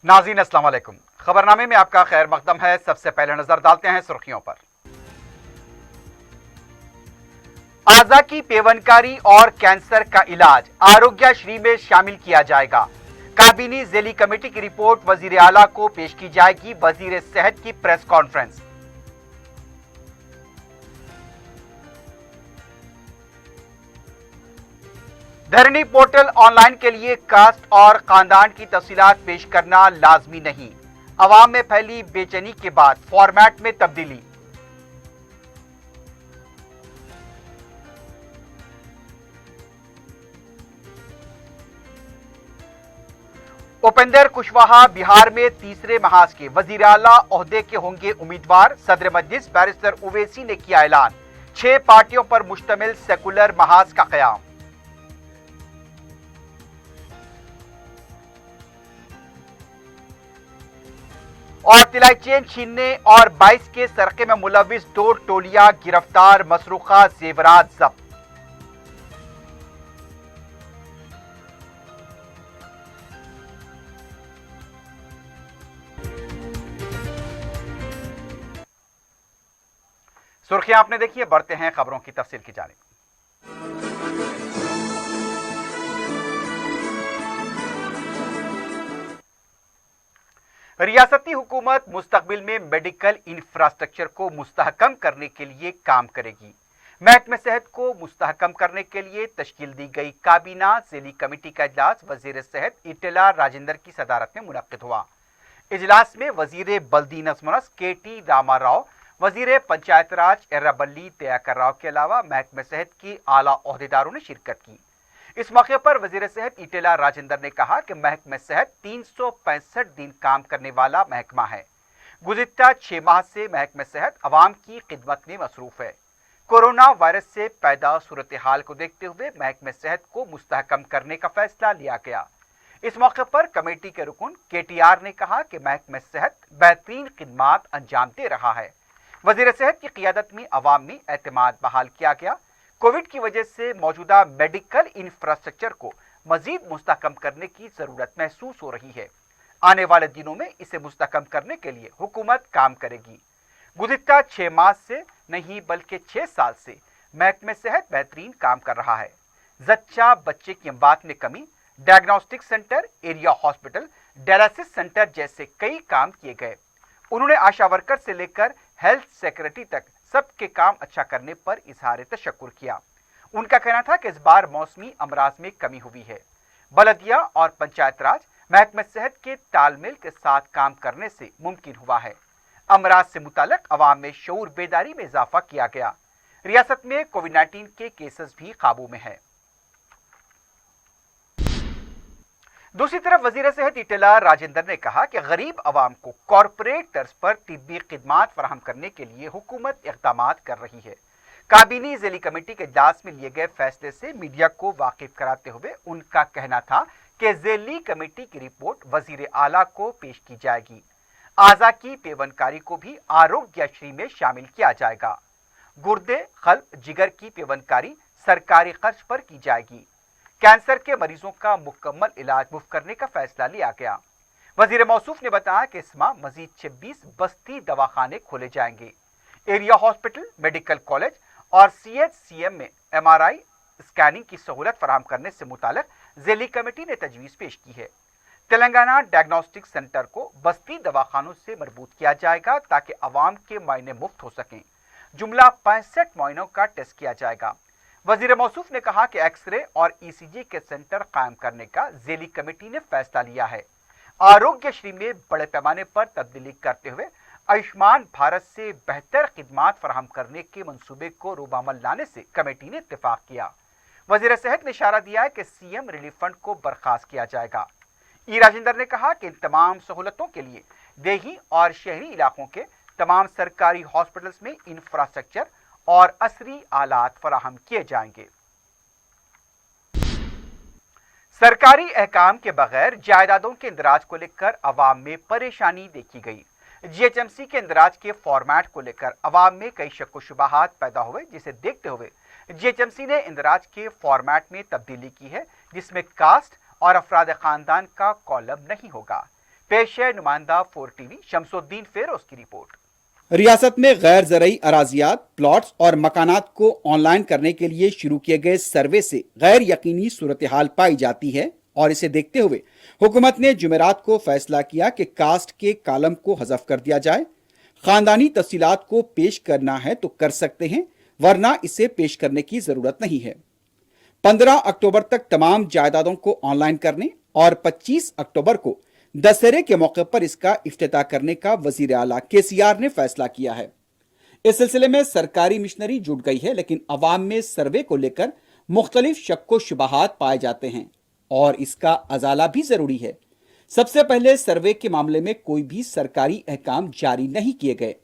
नाज़रीन अस्सलाम वालेकुम। खबरनामे में आपका खैर मकदम है। सबसे पहले नजर डालते हैं सुर्खियों पर। आज़ा की पेवनकारी और कैंसर का इलाज आरोग्यश्री में शामिल किया जाएगा। काबीनी ज़ेली कमेटी की रिपोर्ट वजीर आला को पेश की जाएगी। वजीर सेहत की प्रेस कॉन्फ्रेंस। धरनी पोर्टल ऑनलाइन के लिए कास्ट और खानदान की तफसीलात पेश करना लाजमी नहीं। अवाम में फैली बेचैनी के बाद फॉर्मेट में तब्दीली। उपेंद्र कुशवाहा बिहार में तीसरे महाज के वजीर आला ओहदे के होंगे उम्मीदवार। सदर मजलिस बैरिस्टर उवैसी ने किया ऐलान। 6 पार्टियों पर मुश्तमिल सेकुलर महाज का क़याम। और तिलाई चेन छीनने और 22 के सरके में मुलविस 2 टोलियां गिरफ्तार। मसरूखा जेवरात जब्त। सुर्खियां आपने देखी है, बढ़ते हैं खबरों की तफसील की जानिब। रियासती हुकूमत मुस्तकबिल में मेडिकल इंफ्रास्ट्रक्चर को मुस्तहकम करने के लिए काम करेगी। महकमे सेहत को मुस्तहकम करने के लिए तश्कील दी गई काबीना ज़ेली कमेटी का इजलास वजीर सेहत इटेला राजेंद्र की सदारत में मुनक्किद हुआ। इजलास में वजीर बल्दी नज़्म-ओ-नस्क के.टी. रामा राव, वजीर पंचायत राज एर्राबल्ली दयाकर राव के अलावा महकमे सेहत के आला ओहदेदारों ने शिरकत की। इस मौके पर वजीर सेहत इटेला राजेंद्र ने कहा कि महकमे सेहत 365 दिन काम करने वाला महकमा है। गुज़िश्ता 6 माह से महकमे सेहत अवाम की खिदमत में मसरूफ है। कोरोना वायरस से पैदा सूरत हाल को देखते हुए महकमे सेहत को मुस्तहकम करने का फैसला लिया गया। इस मौके पर कमेटी के रुकन KTR ने कहा कि महकमे सेहत बेहतरीन खिदमात अंजाम दे रहा है। वजीर सेहत की क़ियादत में अवाम में एतमाद बहाल किया गया। कोविड की वजह से मौजूदा मेडिकल इंफ्रास्ट्रक्चर को मजीद मुस्तहकम करने की जरूरत महसूस हो रही है। आने वाले दिनों में इसे मुस्तहकम करने के लिए हुकूमत काम करेगी। गुज़िश्ता 6 माह से नहीं बल्कि 6 साल से महकमे सेहत बेहतरीन काम कर रहा है। जच्चा बच्चे की अमवात में कमी, diagnostic centre, area hospital, dialysis centre जैसे कई काम किए गए। उन्होंने आशा वर्कर से लेकर हेल्थ सेक्रेटरी तक सबके काम अच्छा करने पर इजहार तशक्कुर किया। उनका कहना था कि इस बार मौसमी अमराज में कमी हुई है। बलदिया और पंचायत राज महकमे सेहत के तालमेल के साथ काम करने से मुमकिन हुआ है। अमराज से मुताल्लिक अवाम में शऊर बेदारी में इजाफा किया गया। रियासत में कोविड-19 के केसेस भी काबू में है। दूसरी तरफ वजीर सेहत इटेला राजेंद्र ने कहा कि गरीब अवाम को कॉरपोरेट तर्ज पर तिब्बी खिदमात फराहम करने के लिए हुकूमत इक़दामात कर रही है। काबीनी ज़ेली कमेटी के इजलास में लिए गए फैसले से मीडिया को वाकिफ कराते हुए उनका कहना था कि ज़ेली कमेटी की रिपोर्ट वजीर आला को पेश की जाएगी। आज़ा की पेवनकारी को भी आरोग्यश्री में शामिल किया जाएगा। गुर्दे, कल्ब, जिगर की पेवनकारी सरकारी खर्च पर की जाएगी। कैंसर के मरीजों का मुकम्मल इलाज मुफ्त करने का फैसला लिया गया। वजीर मौसूफ ने बताया कि इस माह मजीद 26 बस्ती दवाखाने खोले जाएंगे। एरिया हॉस्पिटल, मेडिकल कॉलेज और CHCM में MRI स्कैनिंग की सहूलत फराहम करने से मुताल्लिक ज़ेली कमेटी ने तजवीज़ पेश की है। तेलंगाना डायग्नोस्टिक सेंटर को बस्ती दवाखानों से मरबूत किया जाएगा ताकि अवाम के मायने मुफ्त हो सकें। जुमला 65 मायनों का टेस्ट किया जाएगा। वजीर मौसूफ ने कहा कि एक्सरे और ECG के सेंटर कायम करने का ज़ेली कमेटी ने फैसला लिया है। आरोग्यश्री में बड़े पैमाने पर तब्दीली करते हुए आयुष्मान भारत से बेहतर खिदमात फराहम करने के मंसूबे को रूबामल लाने से कमेटी ने इत्तेफाक किया। वजीर सेहत ने इशारा दिया है कि CM रिलीफ फंड को बर्खास्त किया जाएगा। राजेंद्र ने कहा कि इन तमाम सहूलतों के लिए देही और शहरी इलाकों के तमाम सरकारी हॉस्पिटल्स में इंफ्रास्ट्रक्चर और असरी आलात फराहम किए जाएंगे। सरकारी अहकाम के बगैर जायदादों के इंदराज को लेकर अवाम में परेशानी देखी गई। GHMC के इंदराज के फॉर्मेट को लेकर अवाम में कई शक व शुबहात पैदा हुए, जिसे देखते हुए GHMC ने इंदराज के फॉर्मेट में तब्दीली की है, जिसमें कास्ट और अफराद खानदान का कॉलम नहीं होगा। पेश है नुमाइंदा 4 टीवी शमसुद्दीन फेरोज की रिपोर्ट। रियासत में गैर ज़रई अराजियात, प्लॉट्स और मकानात को ऑनलाइन करने के लिए शुरू किए गए सर्वे से गैर यकीनी सूरत हाल पाई जाती है और इसे देखते हुए हुकूमत ने जुमेरात को फैसला किया कि कास्ट के कालम को हज़फ कर दिया जाए। खानदानी तफसीलात को पेश करना है तो कर सकते हैं, वरना इसे पेश करने की ज़रूरत नहीं है। 15 अक्टूबर तक तमाम जायदादों को ऑनलाइन करने और 25 अक्टूबर को दशहरे के मौके पर इसका इफ्तिताह करने का वजीर आला केसीआर ने फैसला किया है। इस सिलसिले में सरकारी मिशनरी जुट गई है, लेकिन अवाम में सर्वे को लेकर मुख्तलिफ शक्को शुबहात पाए जाते हैं और इसका अजाला भी जरूरी है। सबसे पहले सर्वे के मामले में कोई भी सरकारी अहकाम जारी नहीं किए गए।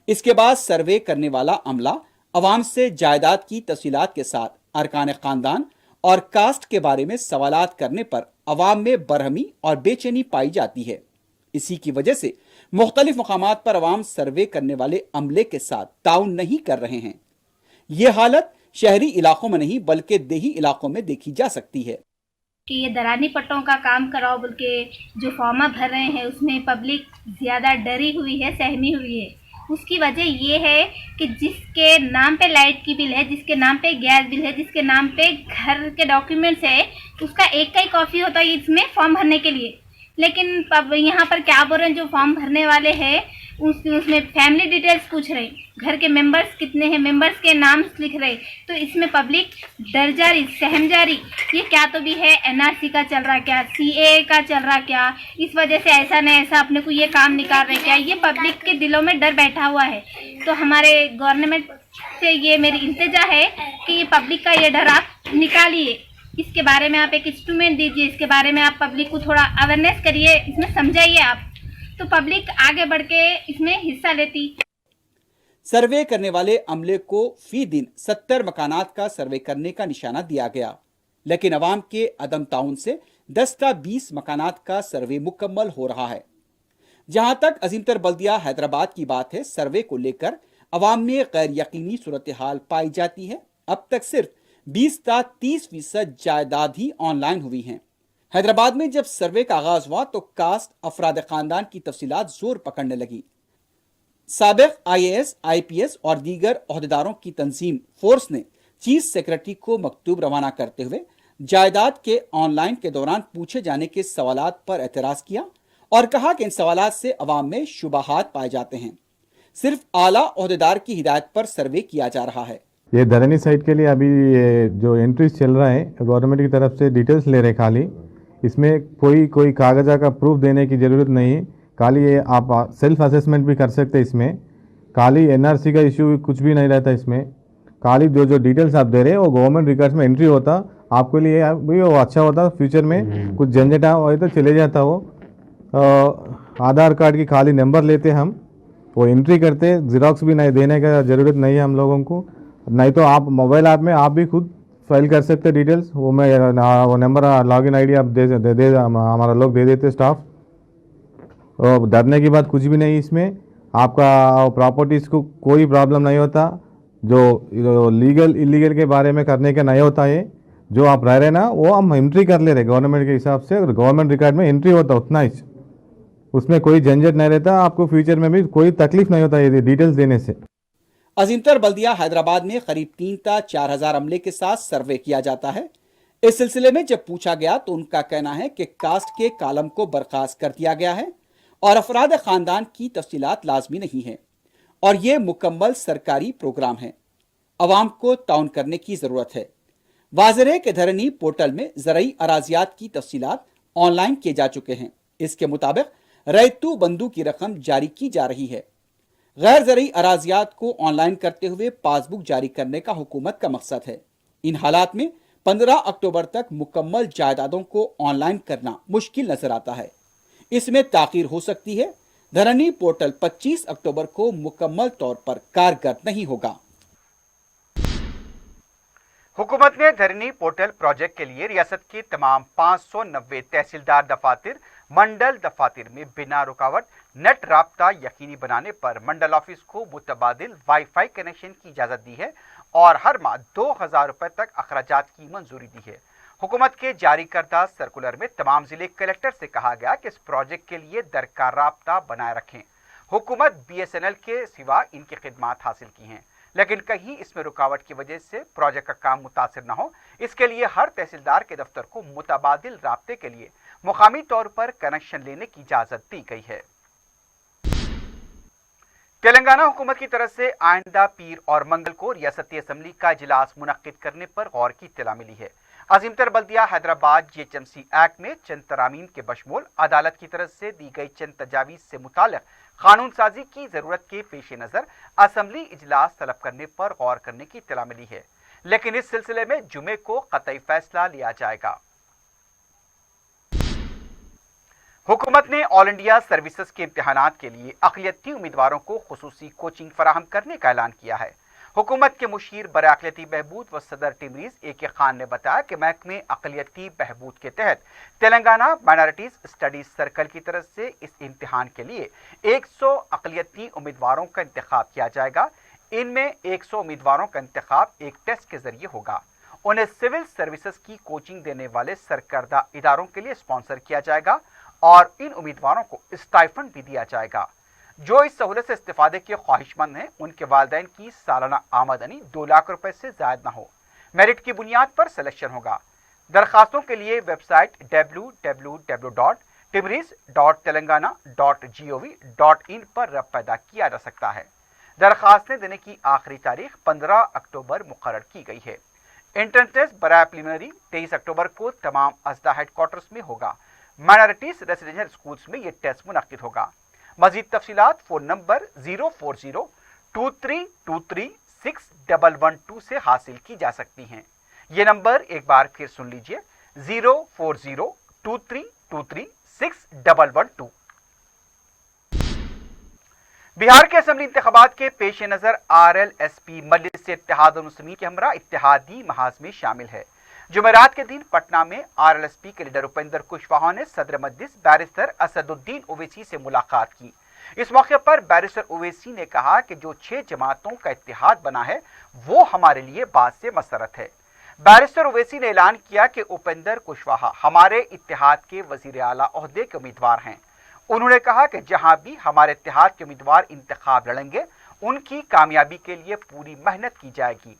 इसके बाद सर्वे करने वाला अमला अवाम से जायदाद की तफसीलात के साथ अरकान खानदान और कास्ट के बारे में सवालात करने पर अवाम में बरहमी और बेचैनी पाई जाती है। इसी की वजह से मुख्तलिफ मकामात पर अवाम सर्वे करने वाले अमले के साथ ताउन नहीं कर रहे हैं। ये हालत शहरी इलाकों में नहीं बल्कि देही इलाकों में देखी जा सकती है कि ये दरानी पट्टों का काम कराओ बोल के जो फॉर्मा भर रहे हैं उसमें पब्लिक ज़्यादा डरी हुई है, सहमी हुई है। उसकी वजह ये है कि जिसके नाम पे लाइट की बिल है, जिसके नाम पे गैस बिल है, जिसके नाम पे घर के डॉक्यूमेंट्स है, उसका एक का ही कॉपी होता है इसमें फॉर्म भरने के लिए। लेकिन यहाँ पर क्या बोल रहे हैं, जो फॉर्म भरने वाले हैं उसमें फैमिली डिटेल्स पूछ रहे, घर के मेंबर्स कितने हैं, मेंबर्स के नाम लिख रहे। तो इसमें पब्लिक डर जा रही, सहम जा रही। ये क्या तो भी है, एनआरसी का चल रहा क्या, सीए का चल रहा क्या, इस वजह से ऐसा नहीं ऐसा अपने को ये काम निकाल रहे क्या, ये पब्लिक के दिलों में डर बैठा हुआ है। तो हमारे गवर्नमेंट से ये मेरी इल्तिजा है कि ये पब्लिक का ये डर आप निकालिए, इसके बारे में आप एक इंस्ट्रूमेंट दीजिए, इसके बारे में आप पब्लिक को थोड़ा अवेयरनेस करिए, इसमें समझाइए आप, तो पब्लिक आगे बढ़ के इसमें हिस्सा लेती। सर्वे करने वाले अमले को फी दिन 70 मकानात का सर्वे करने का निशाना दिया गया, लेकिन अवाम के अदम ताउन से 10 का 20 मकानात का सर्वे मुकम्मल हो रहा है। जहां तक अजीमतर बल्दिया हैदराबाद की बात है, सर्वे को लेकर अवाम में गैर यकीनी सूरत हाल पाई जाती है। अब तक सिर्फ 20 का 30% जायदाद ही ऑनलाइन हुई हैं। हैदराबाद में जब सर्वे का आगाज हुआ तो कास्ट, अफराद खानदान की तफसीलात जोर पकड़ने लगी। साबिक IAS, IPS और दीगर ओहदेदारों की तंजीम फोर्स ने चीफ सेक्रेटरी को मकतूब रवाना करते हुए जायदाद के ऑनलाइन के दौरान पूछे जाने के सवालात पर एतराज किया और कहा कि इन सवालात से अवाम में शुबहात पाए जाते हैं। सिर्फ आला ओहदेदार की हिदायत पर सर्वे किया जा रहा है। ये धरनी साइट के लिए अभी ये जो एंट्रीज चल रहा है, गवर्नमेंट की तरफ से डिटेल्स ले रहे, खाली इसमें कोई कागजा का प्रूफ देने की ज़रूरत नहीं। खाली ये आप सेल्फ असेसमेंट भी कर सकते हैं। इसमें खाली NRC का इशू कुछ भी नहीं रहता। इसमें खाली जो डिटेल्स आप दे रहे हैं वो गवर्नमेंट रिकॉर्ड्स में एंट्री होता, आपके लिए भी वो अच्छा होता। फ्यूचर में कुछ झंझटा हो तो चले जाता। वो आधार कार्ड की खाली नंबर लेते हम, वो एंट्री करते, जीरोक्स भी नहीं देने का ज़रूरत नहीं है हम लोगों को। नहीं तो आप मोबाइल ऐप में आप भी खुद फाइल कर सकते डिटेल्स, वो नंबर लॉगिन ID आप दे हमारा लोग दे देते स्टाफ। और डरने की बात कुछ भी नहीं। इसमें आपका प्रॉपर्टीज़ को कोई प्रॉब्लम नहीं होता। जो लीगल इलीगल के बारे में करने का नहीं होता है। जो आप रह रहे ना वो हम एंट्री कर ले रहे गवर्नमेंट के हिसाब से, और गवर्नमेंट रिकॉर्ड में एंट्री होता उतना ही, उसमें कोई झंझट नहीं रहता। आपको फ्यूचर में भी कोई तकलीफ नहीं होता ये डिटेल्स देने से। अजीमतर बल्दिया हैदराबाद में करीब 3 से 4 हजार अमले के साथ सर्वे किया जाता है। इस सिलसिले में जब पूछा गया तो उनका कहना है कि कास्ट के कालम को बर्खास्त कर दिया गया है और अफराद खानदान की तफसीलात लाजमी नहीं है और ये मुकम्मल सरकारी प्रोग्राम है। अवाम को ताउन करने की जरूरत है। वाज़ेह है कि धरनी पोर्टल में ज़रई अराजियात की तफसीलात ऑनलाइन किए जा चुके हैं। इसके मुताबिक रैतू बंदू की रकम जारी की जा रही है। गैर ज़रई अराजियात को ऑनलाइन करते हुए पासबुक जारी करने का हुकूमत का मकसद है। इन हालात में 15 अक्टूबर तक मुकम्मल जायदादों को ऑनलाइन करना मुश्किल नजर आता है। इसमें ताख़ीर हो सकती है। धरनी पोर्टल 25 अक्टूबर को मुकम्मल तौर पर कारगर नहीं होगा। हुकूमत ने धरनी पोर्टल प्रोजेक्ट के लिए रियासत के तमाम 590 तहसीलदार दफातर, मंडल दफातर में बिना रुकावट नेट राब्ता यकीनी बनाने पर मंडल ऑफिस को मुतबादिल वाईफाई कनेक्शन की इजाज़त दी है और हर माह 2000 रुपए तक अखराजात की मंजूरी दी है। हुकूमत के जारी करदा सर्कुलर में तमाम जिले कलेक्टर से कहा गया कि इस प्रोजेक्ट के लिए दरकार राब्ता बनाए रखें। हुकूमत BSNL के सिवा इनकी खिदमात हासिल की हैं, लेकिन कहीं इसमें रुकावट की वजह से प्रोजेक्ट का काम मुतासिर न हो, इसके लिए हर तहसीलदार के दफ्तर को मुतबादिल राब्ते के लिए मुकामी तौर पर कनेक्शन लेने की इजाजत दी गई है। तेलंगाना हुकूमत की तरफ से आइंदा पीर और मंगल को रियासती असम्बली का इजलास मुनक्किद करने पर गौर की इत्तला मिली है। अजीमतर बल्दिया हैदराबाद GHMC एक्ट में चंद तरामीम के बशमूल अदालत की तरफ से दी गई चंद तजावीज से मुताल्लिक कानून साजी की जरूरत के पेश नजर असम्बली इजलास तलब करने पर गौर करने की इत्तला मिली है, लेकिन इस सिलसिले में जुमे को कतई फैसला लिया जाएगा। हुकूमत ने ऑल इंडिया सर्विसेज के इम्तिहानात के लिए अक़लियती उम्मीदवारों को खुसूसी कोचिंग फराहम करने का ऐलान किया है। हुकूमत के मुशीर बर अक़लियती बहबूद व सदर टिमरीज AK खान ने बताया कि महकमे अक़लियती बहबूद के तहत तेलंगाना माइनॉरिटीज स्टडीज सर्कल की तरफ से इस इम्तिहान के लिए 100 अक़लियती उम्मीदवारों का इंतखाब किया जाएगा। इनमें 100 उम्मीदवारों का इंतखाब एक टेस्ट के जरिए होगा। उन्हें सिविल सर्विसेज की कोचिंग देने वाले सरकर्दा इदारों के लिए स्पॉन्सर किया जाएगा और इन उम्मीदवारों को स्टाइफंड भी दिया जाएगा। जो इस सहूलत से इस्तेफादे के ख्वाहिशमंद हैं, उनके वालिदैन की सालाना आमदनी 2 लाख रुपए से ज्यादा न हो। मेरिट की बुनियाद पर सिलेक्शन होगा। दरखास्तों के लिए वेबसाइट www.timris.telangana.gov.in पर रब्ता किया जा सकता है। दरखास्तें देने की आखिरी तारीख 15 अक्टूबर मुकर्रर की गई है। एंट्रेंस टेस्ट बराए प्रीलिमिनरी 23 अक्टूबर को तमाम अज़ला हेडक्वार्टर्स में होगा। माइनॉरिटीज रेसिडेंशियल स्कूल्स में यह टेस्ट मुनक्किद होगा। मजीद तफसीलात फ़ोन नंबर 040-2323-6112 से हासिल की जा सकती हैं। ये नंबर एक बार फिर सुन लीजिए, 040-2323-6112। बिहार के असेंबली इंतखाबात के पेश नजर RLSP मजलिस इत्तेहादुल मुस्लिमीन के हमरा इत्तेहादी महाज में शामिल है। जुमेरात के दिन पटना में RLSP के लीडर उपेंद्र कुशवाहा ने सदर मजलिस बैरिस्टर असदुद्दीन ओवैसी से मुलाकात की। इस मौके पर बैरिस्टर ओवैसी ने कहा कि जो 6 जमातों का इत्तेहाद बना है वो हमारे लिए बात से मसरत है। बैरिस्टर ओवैसी ने ऐलान किया कि उपेंद्र कुशवाहा हमारे इत्तेहाद के वजीर आला ओहदे के उम्मीदवार हैं। उन्होंने कहा कि जहां भी हमारे इत्तेहाद के उम्मीदवार इंतखाब लड़ेंगे, उनकी कामयाबी के लिए पूरी मेहनत की जाएगी।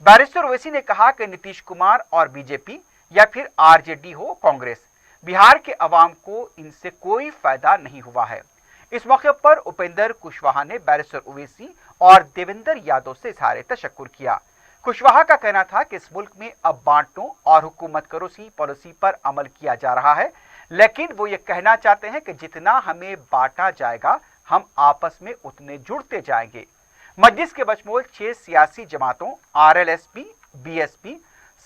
बैरिस्टर ओवैसी ने कहा कि नीतीश कुमार और BJP या फिर RJD हो कांग्रेस, बिहार के अवाम को इनसे कोई फायदा नहीं हुआ है। इस मौके पर उपेंद्र कुशवाहा ने बैरिस्टर ओवैसी और देवेंद्र यादव से इजहार तशक्कुर किया। कुशवाहा का कहना था कि इस मुल्क में अब बांटो और हुकूमत करो सी पॉलिसी पर अमल किया जा रहा है, लेकिन वो ये कहना चाहते हैं कि जितना हमें बांटा जाएगा हम आपस में उतने जुड़ते जाएंगे। मजलिस के बशमूल 6 सियासी जमातों RLSP, BSP,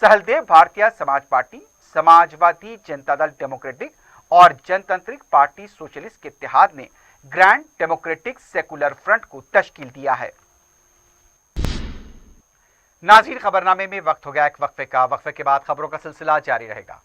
सहलदेव Bharatiya Samaj party, Samajwadi Janata Dal democratic और जनतांत्रिक पार्टी सोशलिस्ट के इत्तेहाद ने ग्रैंड डेमोक्रेटिक सेकुलर फ्रंट को तश्कील दिया है। नाज़रीन, खबरनामे में वक्त हो गया एक वक्फे का। वक्फे के बाद खबरों का सिलसिला जारी रहेगा।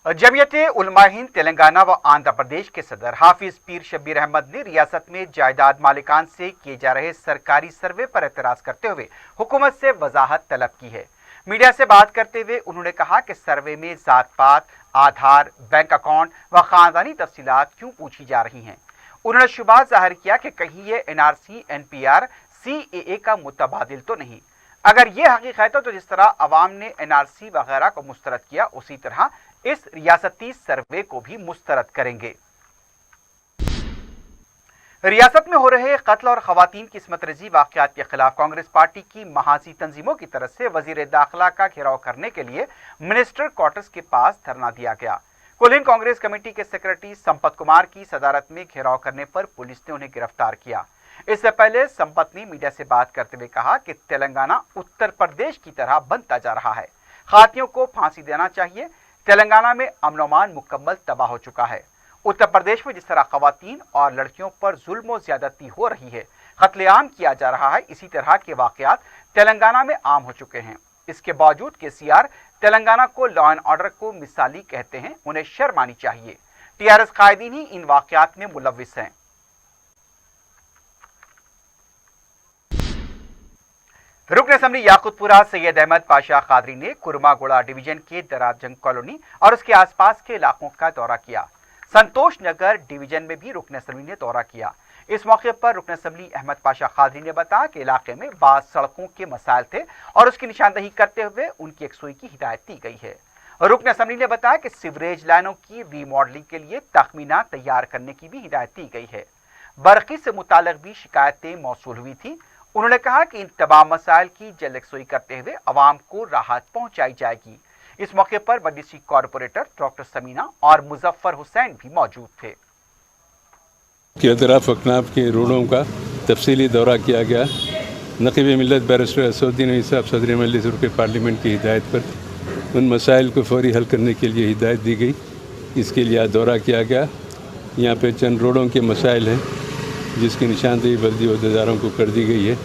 जमियत उलमा हिंद तेलंगाना व आंध्र प्रदेश के सदर हाफिज पीर शब्बीर अहमद ने रियासत में जायदाद मालिकान से किए जा रहे सरकारी सर्वे पर एतराज करते हुए हुकूमत से वजाहत तलब की है। मीडिया से बात करते हुए उन्होंने कहा कि सर्वे में जात पात, आधार, बैंक अकाउंट व खानदानी तफसीलात क्यों पूछी जा रही हैं। उन्होंने शुबा जाहिर किया कि कहीं ये NRC, NPR, CAA का मुतबादिल तो नहीं। अगर ये हकीकत है तो जिस तरह अवाम ने NRC वगैरह को मुस्तरद किया, उसी तरह इस रियासती सर्वे को भी मुस्तरद करेंगे। रियासत में हो रहे कत्ल और खवातीन की इस्मत रजी वाकयात के खिलाफ कांग्रेस पार्टी की महाजी तंजीमों की तरफ से वजीर दाखिला का घेराव करने के लिए मिनिस्टर क्वार्टर्स के पास धरना दिया गया। कुलीन कांग्रेस कमेटी के सेक्रेटरी संपत कुमार की सदारत में घेराव करने पर पुलिस ने उन्हें गिरफ्तार किया। इससे पहले संपत ने मीडिया से बात करते हुए कहा कि तेलंगाना उत्तर प्रदेश की तरह बनता जा रहा है, खातियों को फांसी देना चाहिए। तेलंगाना में अमन-ओ-अमान मुकम्मल तबाह हो चुका है। उत्तर प्रदेश में जिस तरह खवातीन और लड़कियों पर जुल्म और ज्यादती हो रही है, कत्लेआम किया जा रहा है, इसी तरह के वाकयात तेलंगाना में आम हो चुके हैं। इसके बावजूद KCR तेलंगाना को लॉ एंड ऑर्डर को मिसाली कहते हैं, उन्हें शर्म आनी चाहिए। TRS कायदीन ही इन वाकयात में मुलव्विस हैं। रुकन असम्बली याकुतपुरा सैयद अहमद पाशा कादरी ने कुरमागुड़ा डिवीजन के दराजंग कॉलोनी और उसके आसपास के इलाकों का दौरा किया। संतोष नगर डिवीजन में भी रुकन असम्बली ने दौरा किया। इस मौके पर रुकन असम्बली अहमद पाशा कादरी ने बताया कि इलाके में बाज़ सड़कों के मसाइल थे और उसकी निशानदही करते हुए उनकी यकसुई की हिदायत दी गई है। रुकन असम्बली ने बताया कि सीवरेज लाइनों की रीमॉडलिंग के लिए तखमीना तैयार करने की भी हिदायत दी गई है। बरक़ी से मुताल्लिक़ भी शिकायतें मौसूल हुई थी। उन्होंने कहा कि इन तमाम मसाइल की जल्द यकसुई करते हुए अवाम को राहत पहुंचाई जाएगी। इस मौके पर मजलिसी कॉरपोरेटर डॉक्टर समीना और मुजफ्फर हुसैन भी मौजूद थे। के अतराफ अकनाफ के रोडों का तफसीली दौरा किया गया। नक़ीब मिल्लत बैरिस्टर असदुद्दीन ओवैसी साहब सदर मजलिस रुकन पार्लियामेंट की हिदायत पर उन मसाइल को फौरी हल करने के लिए हिदायत दी गई। इसके लिए दौरा किया गया। यहाँ पे चंद रोडों के मसाइल हैं जिसकी निशानदेही बल्दी अहदेदारों को कर दी गई है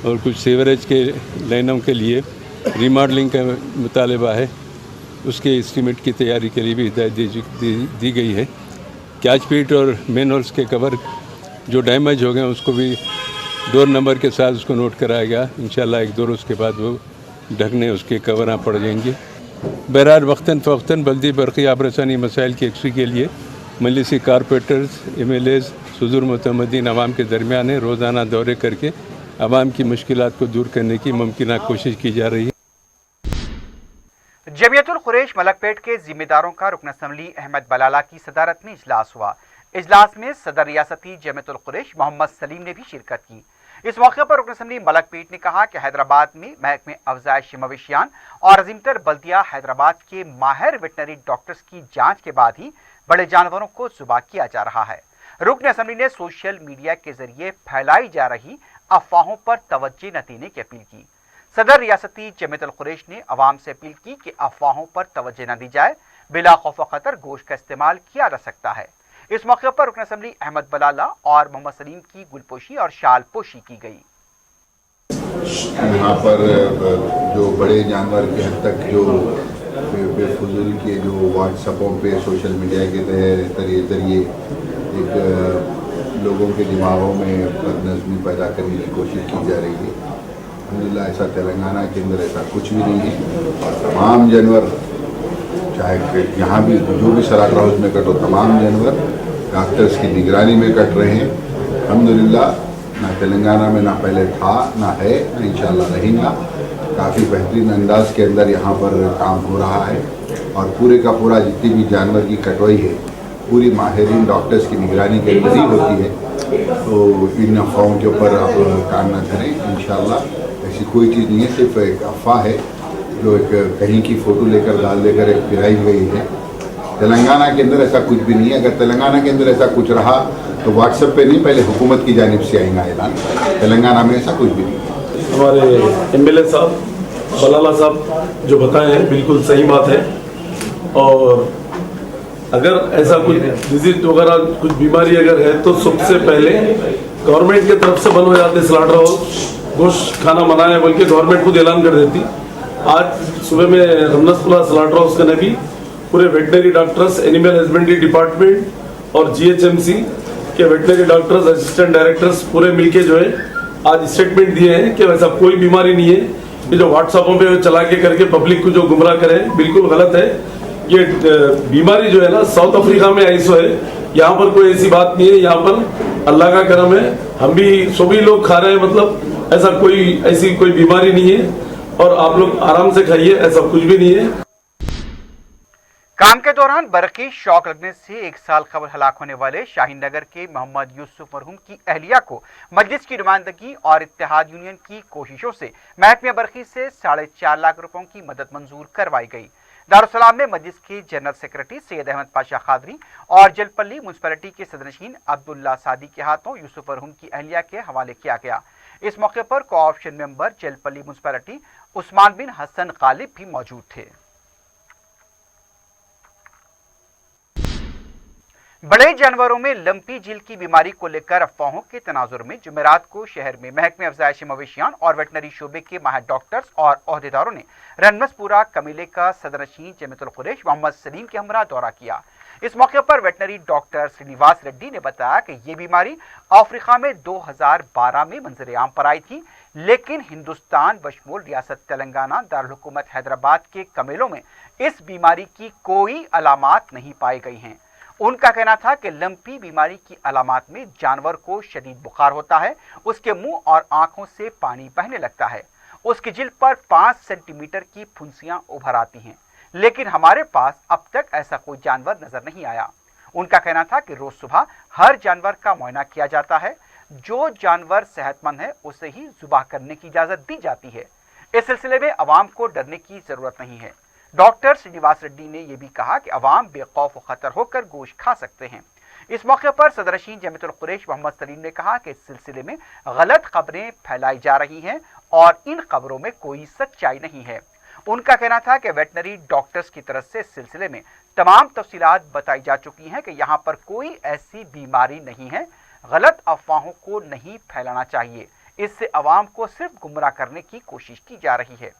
और कुछ सीवरेज के लाइनों के लिए रीमॉडलिंग का मुतालबा है, उसके एस्टीमेट की तैयारी के लिए भी हिदायत दी गई है। कैचपीट और मेन होल्स के कवर जो डैमेज हो गए उसको भी डोर नंबर के साथ उसको नोट कराया गया। इंशाल्लाह एक दो रोज़ के बाद वो ढकने उसके कवर पड़ जाएंगे। बहरहाल वक्तन फ़वक्तन बल्दी बरक़ी आबरसानी मसाइल की यकसुई के लिए मजलिसी कारपोरेटर्स MLAs सुदूर मुतमद्दीन अवाम के दरमियान रोज़ाना दौरे करके अवाम की मुश्किलात को दूर करने की मुमकिन कोशिश की जा रही है। जमियतुल कुरैश मलकपेट के जिम्मेदारों का रुकन असम्बली अहमद बलाला की सदारत में इजलास हुआ। इजलास में सदर रियासती जमियतुल कुरैश मोहम्मद सलीम ने भी शिरकत की। इस मौके पर रुकन असम्बली मलकपेट ने कहा कि हैदराबाद में महकमे अफजाइश मवेशियान और अजीमतर बल्दिया हैदराबाद के माहिर वेटनरी डॉक्टर्स की जांच के बाद ही बड़े जानवरों को ज़ुबा किया जा रहा है। रुकन असम्बली ने सोशल मीडिया के जरिए फैलाई जा रही अफवाहों पर तवज्जो न देने की अपील की। सदर रियासती जमियतुल कुरैश ने अवाम से अपील की कि अफवाहों पर तवज्जो न दी जाए, बिला खौफ खतर गोश्त का इस्तेमाल किया जा सकता है। इस मौके पर रुकन असम्बली अहमद बलाला और मोहम्मद सलीम की गुलपोशी और शाल पोशी की गई। यहाँ पर जो बड़े जानवर की हद तक जो बेफजूल के जो व्हाट्सएपों पे सोशल मीडिया के जरिए एक लोगों के दिमागों में बदनज़मी पैदा करने की कोशिश की जा रही है। अल्हम्दुलिल्लाह ऐसा तेलंगाना के अंदर ऐसा कुछ भी नहीं है और तमाम जानवर चाहे यहाँ भी जो भी सलाटर हाउस में कटो तमाम जानवर डॉक्टर्स की निगरानी में कट रहे हैं। अल्हम्दुलिल्लाह ना तेलंगाना में ना पहले था ना है ना इंशाल्लाह रहेगा। काफ़ी बेहतरीन अंदाज के अंदर यहाँ पर काम हो रहा है और पूरे का पूरा जितनी भी जानवर की कटवाई है पूरी माहिरीन डॉक्टर्स की निगरानी के अंदर ही होती है। तो इन अफवाहों के ऊपर आप काम न करें। इंशाल्लाह ऐसी कोई चीज़ नहीं है, सिर्फ एक अफवाह है जो एक कहीं की फ़ोटो लेकर डाल देकर एक फिराई गई है। तेलंगाना के अंदर ऐसा कुछ भी नहीं है। अगर तेलंगाना के अंदर ऐसा कुछ रहा तो व्हाट्सएप पे नहीं, पहले हुकूमत की जानिब से आएगा ऐलान। तेलंगाना में ऐसा कुछ भी नहीं है। हमारे MLA साहब बलाला साहब जो बताए हैं बिल्कुल सही बात है। और अगर ऐसा कुछ डिजीज वगैरह कुछ बीमारी अगर है तो सबसे पहले गवर्नमेंट की तरफ से बंद हो जाते स्लाटर हाउस, गोश्त खाना मना है बोल के गवर्नमेंट खुद ऐलान कर देती। आज सुबह में रमनसपुरा स्लाटर हाउस का भी पूरे veterinary doctors, animal husbandry department और GHMC के वेटनरी डॉक्टर्स, असिस्टेंट डायरेक्टर्स पूरे मिलके जो है आज स्टेटमेंट दिए हैं कि वैसा कोई बीमारी नहीं है। ये जो व्हाट्सएपों पे चला के करके पब्लिक को जो गुमराह करे बिल्कुल गलत है। ये बीमारी जो है ना साउथ अफ्रीका में ऐसा है, यहाँ पर कोई ऐसी बात नहीं है। यहाँ पर अल्लाह का करम है, हम भी सभी लोग खा रहे हैं, मतलब ऐसा कोई ऐसी कोई बीमारी नहीं है और आप लोग आराम से खाइए, ऐसा कुछ भी नहीं है। काम के दौरान बरक़ी शॉक लगने से 1 साल कबल हलाक होने वाले शाहीन नगर के मोहम्मद यूसुफ मरहूम की अहलिया को मजलिस की नुमाइंदगी और इत्तेहाद यूनियन की कोशिशों से महकमे बरक़ी से 4.5 लाख रुपयों की मदद मंजूर करवाई गई। दारुस्सलाम में मजलिस के जनरल सेक्रेटरी सैयद अहमद पाशा कादरी और जलपल्ली म्यूनसिपैलिटी के सदरनशीन अब्दुल्ला सादी के हाथों यूसुफ मरहूम की अहलिया के हवाले किया गया। इस मौके पर cooption member Jalpally municipality Usman bin Hasan Ghalib भी मौजूद थे। बड़े जानवरों में लंपी झील की बीमारी को लेकर अफवाहों के तनाजुर में जुमेरात को शहर में महकमे अफजाइश मवेशियान और वेटनरी शोबे के माहिर डॉक्टर्स और ओहदेदारों ने रनमसपुरा कमीले का सदरनशीन जमियतुल कुरैश मोहम्मद सलीम के हमरा दौरा किया। इस मौके पर वेटनरी डॉक्टर श्रीनिवास रेड्डी ने बताया कि ये बीमारी अफ्रीका में 2012 में मंजर आम पर आई थी, लेकिन हिंदुस्तान बशमूल रियासत तेलंगाना, दारुल हुकूमत हैदराबाद के कमेलों में इस बीमारी की कोई अलामात नहीं पाई गई हैं। उनका कहना था कि लंपी बीमारी की अलामात में जानवर को शदीद बुखार होता है, उसके मुंह और आंखों से पानी बहने लगता है, उसकी जिल्द पर 5 सेंटीमीटर की फुंसियां उभर आती हैं, लेकिन हमारे पास अब तक ऐसा कोई जानवर नजर नहीं आया। उनका कहना था कि रोज सुबह हर जानवर का मुआयना किया जाता है, जो जानवर सेहतमंद है उसे ही जुबाह करने की इजाजत दी जाती है। इस सिलसिले में अवाम को डरने की जरूरत नहीं है। डॉक्टर श्रीनिवास रेड्डी ने यह भी कहा कि अवाम बेखौफ व खतर होकर गोश्त खा सकते हैं। इस मौके पर सदरशीन जमीयतुल कुरैश मोहम्मद सलीम ने कहा कि इस सिलसिले में गलत खबरें फैलाई जा रही हैं और इन खबरों में कोई सच्चाई नहीं है। उनका कहना था कि वेटनरी डॉक्टर्स की तरफ से इस सिलसिले में तमाम तफसीलात बताई जा चुकी हैं कि यहाँ पर कोई ऐसी बीमारी नहीं है। गलत अफवाहों को नहीं फैलाना चाहिए, इससे अवाम को सिर्फ गुमराह करने की कोशिश की जा रही है।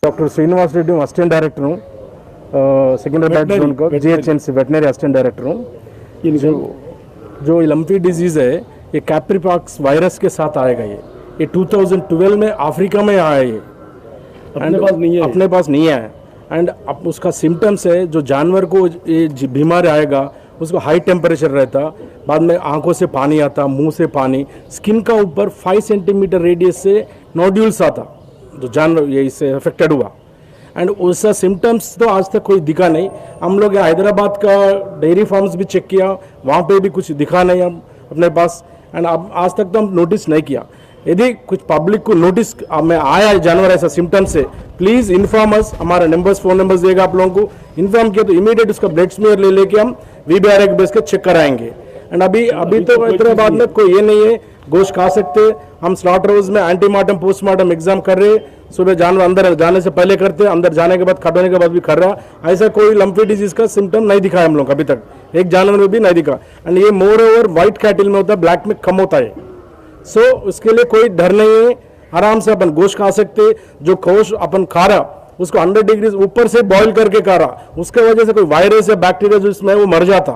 डॉक्टर श्रीनिवास रेड्डी हूँ, असिस्टेंट डायरेक्टर हूँ सेकेंडराबाद जोन का, GHMC वेटनरी असिस्टेंट डायरेक्टर हूँ। जो लंपी डिजीज़ है ये कैप्रीपॉक्स वायरस के साथ आएगा। ये 2012 में अफ्रीका में आया ये, अपने पास नहीं है। एंड अब उसका सिम्टम्स है, जो जानवर को ये बीमार आएगा उसको हाई टेम्परेचर रहता, बाद में आंखों से पानी आता, मुंह से पानी, स्किन का ऊपर 5 सेंटीमीटर रेडियस से नोड्यूल्स आता, जो जानवर ये इससे अफेक्टेड हुआ। एंड उसका सिम्टम्स तो आज तक कोई दिखा नहीं। हम लोग हैदराबाद का डेयरी फार्म्स भी चेक किया, वहाँ पे भी कुछ दिखा नहीं हम अपने पास। एंड अब आज तक तो हम नोटिस नहीं किया। यदि कुछ पब्लिक को नोटिस में आया है जानवर ऐसा सिम्टम्स से, प्लीज़ इन्फॉर्म अस। हमारा नंबर्स, फ़ोन नंबर्स देगा आप लोगों को। इन्फॉर्म किया तो इमीडिएट उसका ब्लड स्मीयर ले लेके हम VBRA के बेस के चेक कराएंगे। एंड अभी तो हैदराबाद में कोई ये नहीं है, गोश्त खा सकते। हम स्लॉटर हाउस में एंटीमार्टम पोस्टमार्टम एग्जाम कर रहे, सुबह जानवर अंदर जाने से पहले करते, अंदर जाने के बाद खटोने के बाद भी कर रहा। ऐसा कोई लंपी डिजीज का सिम्टम नहीं दिखा है हम लोग अभी तक, एक जानवर में भी नहीं दिखा। एंड ये मोर ओवर व्हाइट कैटल में होता है, ब्लैक में कम होता है। सो उसके लिए कोई डर नहीं है, आराम से अपन गोश्त खा सकते। जो गोश्त अपन खा रहा उसको 100 डिग्री ऊपर से बॉईल करके खा रहा, उसके वजह से कोई वायरस या बैक्टीरिया जो इसमें वो मर जाता,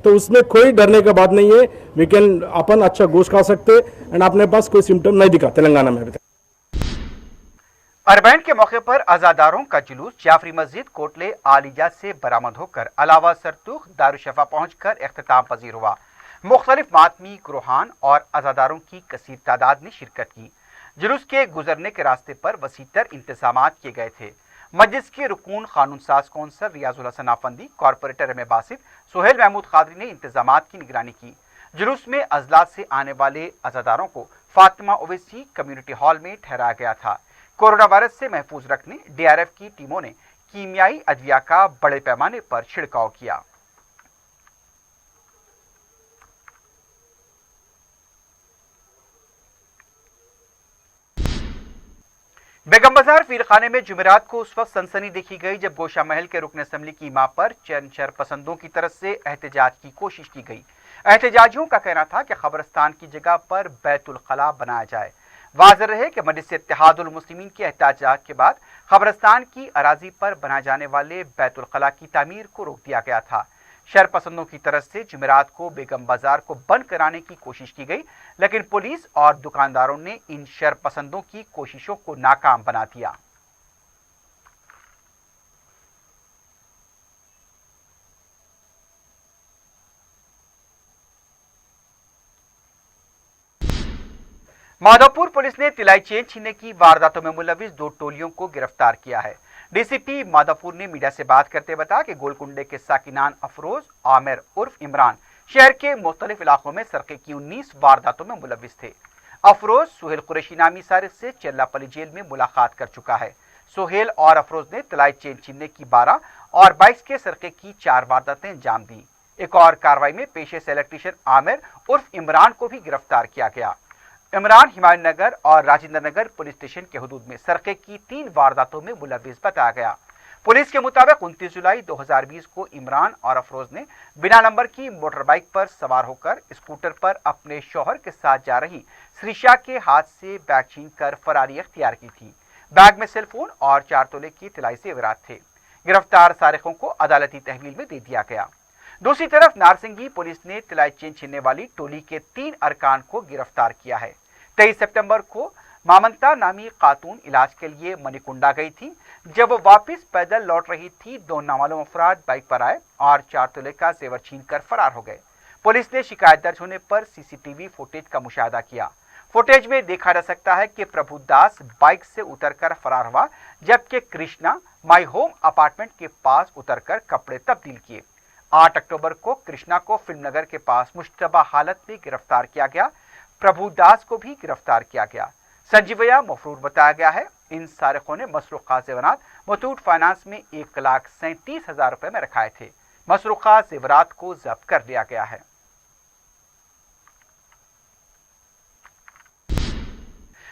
तो उसमें कोई डरने की बात नहीं है। वी कैन अपन अच्छा गोश्त खा सकते। एंड अपने पास कोई सिम्टम नहीं दिखा तेलंगाना में अभी तक। अरबैन के मौके पर अज़ादारों का जुलूस जाफरी मस्जिद कोटले आलिजा से बरामद होकर अलावा सरतूख दारुशफा पहुंचकर इख्तिताम पजीर हुआ। मुख्तलिफ मातमी ग्रोहान और अज़ादारों की कसीर तादाद ने शिरकत की। जुलूस के गुजरने के रास्ते पर वसीतर इंतजामात किए गए थे। मस्जिद के रुकून कानून साज council Riazul Hasan Afandi, corporator M Basit, Sohail Mahmood Qadri ने इंतजामात की निगरानी की। जुलूस में अजलात से आने वाले अज़ादारों को फातिमा ओवैसी कम्युनिटी हॉल में ठहराया गया था। कोरोना वायरस से महफूज रखने DRF की टीमों ने कीमियाई अद्विया का बड़े पैमाने पर छिड़काव किया। बेगम बाजार पीरखाने में जुमेरात को उस वक्त सनसनी देखी गई जब गोशा महल के रुकन असम्बली की मां पर चंद शरपसंदों की तरफ से एहतजाज की कोशिश की गई। एहतजाजियों का कहना था कि कब्रिस्तान की जगह पर बैतुल खला बनाया जाए। वाज़ेह रहे कि मजलिस इत्तेहादुल मुस्लिमीन के एहतजाज के बाद कब्रिस्तान की अराजी पर बनाए जाने वाले बैतुल खला की तामीर को रोक दिया गया था। शरपसंदों की तरफ से जुमेरात को बेगम बाजार को बंद कराने की कोशिश की गई, लेकिन पुलिस और दुकानदारों ने इन शरपसंदों की कोशिशों को नाकाम बना दिया। माधोपुर पुलिस ने तिलाई चेन छीनने की वारदातों में मुलविस 2 टोलियों को गिरफ्तार किया है। DCP माधोपुर ने मीडिया से बात करते बताया कि गोलकुंडे के साकिनान अफरोज, आमिर उर्फ इमरान शहर के मुख्तलिफ इलाकों में सरके की 19 वारदातों में मुलविस थे। अफरोज सुहेल कुरैशी नामी सारिक से चेल्लापल्ली जेल में मुलाकात कर चुका है। सुहेल और अफरोज ने तिलाई चेन छीनने की 12 और बाइक्स के सरके की 4 वारदातें अंजाम दी। एक और कार्रवाई में पेशे से इलेक्ट्रीशियन आमिर उर्फ इमरान को भी गिरफ्तार किया गया। इमरान हिमायत नगर और राजेंद्र नगर पुलिस स्टेशन के हुदूद में सरके की 3 वारदातों में मुलविस बताया गया। पुलिस के मुताबिक 29 जुलाई 2020 को इमरान और अफरोज ने बिना नंबर की मोटर बाइक पर सवार होकर स्कूटर पर अपने शौहर के साथ जा रही श्रीषा के हाथ से बैग छीन कर फरारी अख्तियार की थी। बैग में सेलफोन और 4 तोले की तिलाई जेवरात थे। गिरफ्तार सारिकों को अदालती तहवील में दे दिया गया। दूसरी तरफ नारसिंगी पुलिस ने तिलाई चेन छीनने वाली टोली के 3 अरकान को गिरफ्तार किया है। 23 सितंबर को मामंता नामी खातून इलाज के लिए मणिकुंडा गई थी। जब वो वापस पैदल लौट रही थी, 2 नामालूम अफराद बाइक पर आए और 4 तोले का जेवर छीनकर फरार हो गए। पुलिस ने शिकायत दर्ज होने पर सीसीटीवी फुटेज का मुशाहिदा किया। फुटेज में देखा जा सकता है कि प्रभुदास बाइक से उतरकर फरार हुआ, जबकि कृष्णा माई होम अपार्टमेंट के पास उतरकर कपड़े तब्दील किए। 8 अक्टूबर को कृष्णा को फिल्मनगर के पास मुश्तबा हालत में गिरफ्तार किया गया। प्रभुदास को भी गिरफ्तार किया गया। संजीवया मफरूर बताया गया है। इन सारिकों ने मसरूखा जेवरात मुथूट फाइनेंस में 1,37,000 रुपए में रखाए थे। मसरूखा जेवरात को जब्त कर लिया गया है।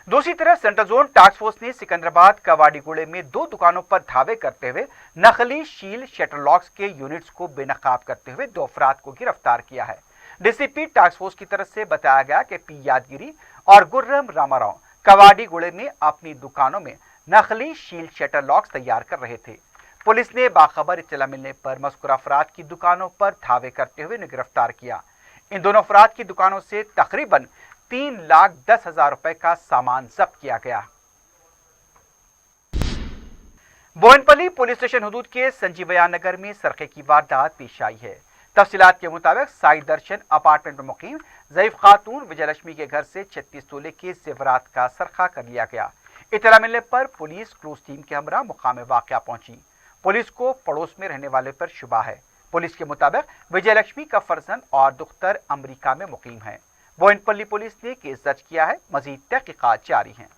दूसरी तरफ सेंट्रल जोन टास्क फोर्स ने सिकंदराबाद कवाड़ीगुड़े में 2 दुकानों पर धावे करते हुए नकली शील शटर लॉक्स के यूनिट्स को बेनकाब करते हुए 2 अफराद को गिरफ्तार किया है। डीसीपी टास्क फोर्स की तरफ से बताया गया कि पी यादगिरी और गुर्रम रामाराव कवाड़ीगुड़े में अपनी दुकानों में नकली शील शटर लॉक्स तैयार कर रहे थे। पुलिस ने बाखबर इत्तला मिलने पर मज़कूर अफराद की दुकानों पर धावे करते हुए इन्हें गिरफ्तार किया। इन दोनों अफराद की दुकानों से तकरीबन 3,10,000 रुपए का सामान जब्त किया गया। बोयनपल्ली पुलिस स्टेशन हुदूद के संजीवया नगर में सरके की वारदात पेश आई है। तफसीलात के मुताबिक साई दर्शन अपार्टमेंट में मुकीम ज़ईफ खातून विजयलक्ष्मी के घर से 36 तोले के जेवरात का सरखा कर लिया गया। इत्तला मिलने पर पुलिस क्रूज टीम के हमरा मुकाम वाक़या पहुंची। पुलिस को पड़ोस में रहने वाले पर शुबा है। पुलिस के मुताबिक विजयलक्ष्मी का फर्जंद और दुख्तर अमरीका में मुकीम है। बोयनपल्ली पुलिस ने केस दर्ज किया है। मजीद तहकीकात जारी हैं।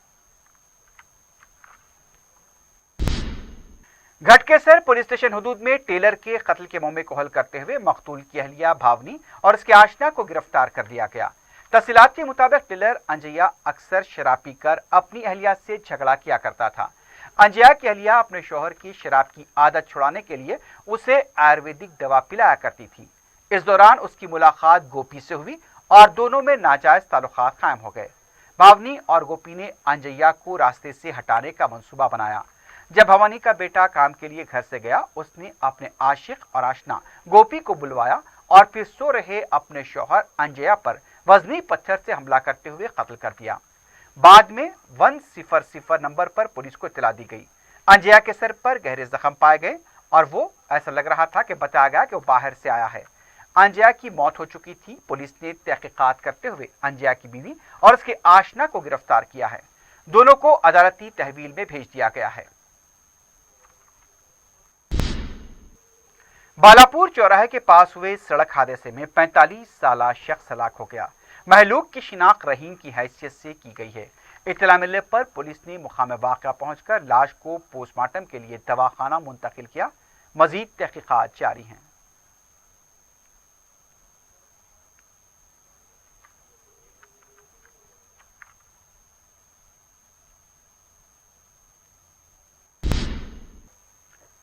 घटकेसर पुलिस स्टेशन हुदूद में टेलर के कत्ल के मामले को हल करते हुए मकतूल की अहलिया भावनी और उसके आशना को गिरफ्तार कर लिया गया। तफसीलात के मुताबिक टेलर अंजया अक्सर शराब पीकर अपनी अहलिया से झगड़ा किया करता था। अंजया की अहलिया अपने शौहर की शराब की आदत छुड़ाने के लिए उसे आयुर्वेदिक दवा पिलाया करती थी। इस दौरान उसकी मुलाकात गोपी से हुई और दोनों में नाजायज ताल्लुकात कायम हो गए। भावनी और गोपी ने अंजया को रास्ते से हटाने का मंसूबा बनाया। जब भवानी का बेटा काम के लिए घर से गया, उसने अपने आशिक और आशना गोपी को बुलवाया और फिर सो रहे अपने शौहर अंजया पर वजनी पत्थर से हमला करते हुए कत्ल कर दिया। बाद में 100 नंबर पर पुलिस को इत्तला दी गई। अंजया के सर पर गहरे जख्म पाए गए और वो ऐसा लग रहा था कि बताया गया कि वो बाहर से आया है। अंजया की मौत हो चुकी थी। पुलिस ने तहकीकात करते हुए अंजया की बीवी और उसके आशना को गिरफ्तार किया है। दोनों को अदालती तहवील में भेज दिया गया है। बालापुर चौराहे के पास हुए सड़क हादसे में 45 साला शख्स हलाक हो गया। महलूक की शिनाख्त रहीम की हैसियत से की गई है। इत्तला मिलने पर पुलिस ने मुकाम वाक़या पहुंचकर लाश को पोस्टमार्टम के लिए दवाखाना मुंतकिल किया। मजीद तहकीकात जारी हैं।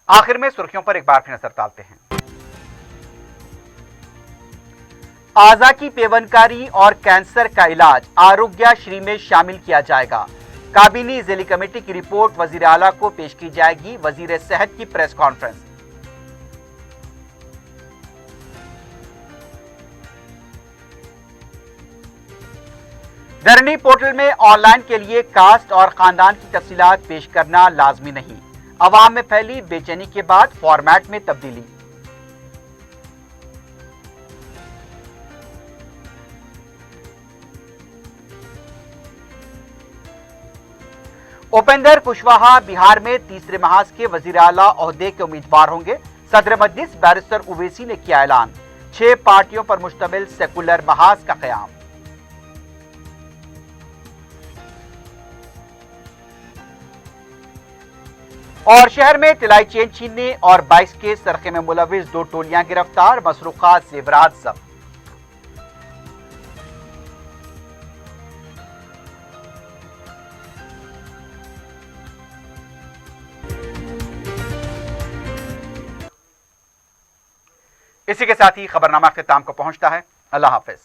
आखिर में सुर्खियों पर एक बार फिर नजर डालते हैं। आज़ा की पेवनकारी और कैंसर का इलाज आरोग्यश्री में शामिल किया जाएगा। काबीनी जिली कमेटी की रिपोर्ट वजीर आला को पेश की जाएगी। वजीर सेहत की प्रेस कॉन्फ्रेंस। धरनी पोर्टल में ऑनलाइन के लिए कास्ट और खानदान की तफसीलात पेश करना लाजमी नहीं। अवाम में फैली बेचैनी के बाद फॉर्मेट में तब्दीली। उपेंद्र कुशवाहा बिहार में तीसरे महाज के वजीर आला ओहदे के उम्मीदवार होंगे। सदर मजलिस बैरिस्टर उवैसी ने किया ऐलान। 6 पार्टियों पर मुश्तमिल सेकुलर महाज का क़याम। और शहर में तिलाई चेन छीनने और बाइक्स के सरखे में मुलविस 2 टोलियां गिरफ्तार। मसरूखा जेवरात जब्त। इसी के साथ ही खबरनामा अख्तिताम को पहुंचता है। अल्लाह हाफिज।